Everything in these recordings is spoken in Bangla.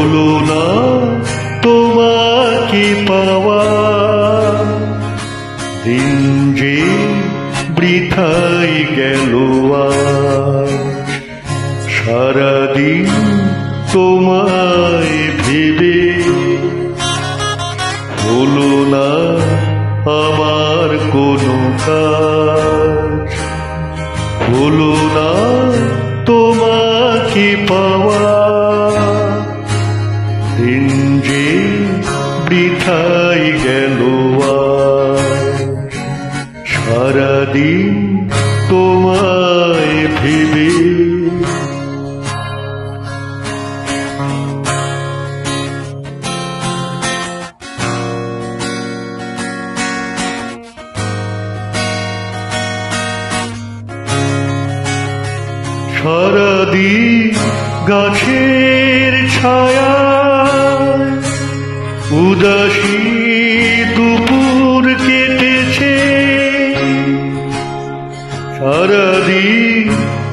হলো না তোমাকে পাওয়া, দিন যে বৃথাই গেল আজ। সারাদিন তোমায় ভেবে হলো না আমার কোনো কাজ, হলো না তোমাকে পাওয়া, দিন যে বৃথাই গেল আজ। সারাদিন তোমায় ভেবে সারাদিন গাছের ছায়া, উদাসী দুপুর কেটেছে। সারাদিন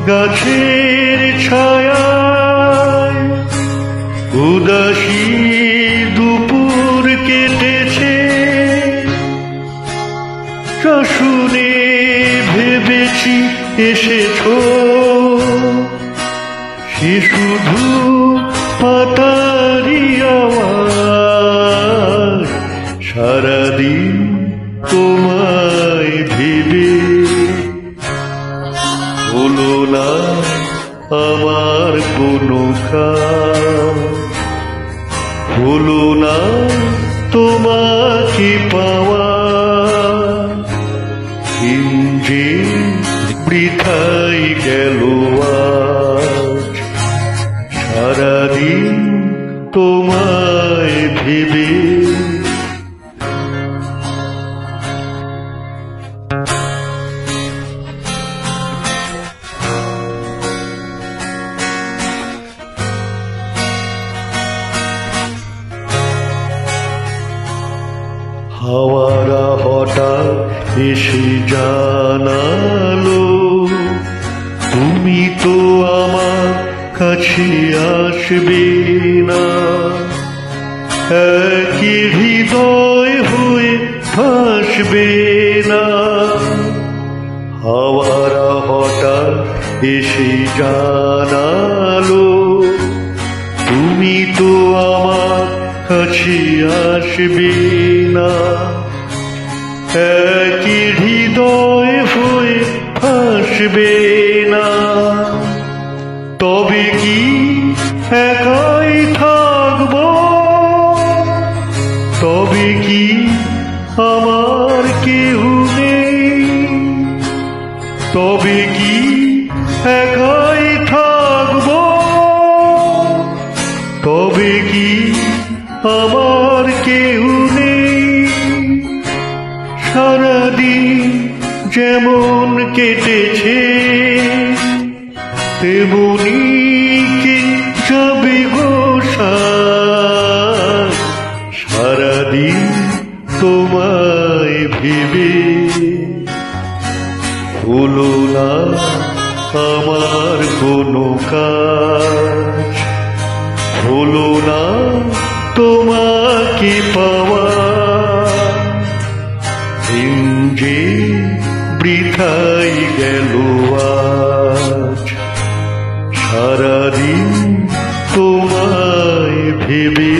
গাছের ছায়া, উদাসী দুপুর কেটেছে। তা শুনে ভেবেছি এসেছো, সে শুধু পাতারি আওয়াজ। সারাদিন তোমায় ভেবে হলো না আমার কোনো কাজ, হলো না তোমাকে পাওয়া, দিন যে বৃথাই গেল আজ। সারাদিন তোমায় ভেবে হাওয়ারা হঠাৎ এসে জানালো, তুমি তো আমার কাছে আসবে না। একই হৃদয় হয়ে ভাসবে না। হাওয়ারা হঠাৎ এসে জানালো, তুমি তো আমার কাছে আসবে না। একই হৃদয় হয়ে ভাসবে না। তবে কি একাই থাকবো? তবে কি আমার কেউ নেই? তবে কি একাই থাকবো? তবে কি আমার কেউ নেই? সারাদিন যেমন কেটেছে তেমনি কি যাবে গো সাজ। সারাদিন তোমায় ভেবে হলো না আমার কোনো কাজ, হলো না তোমাকে পাওয়া, দিন যে বৃথাই গেল আজ। সারাদিন তোমায় ভেবে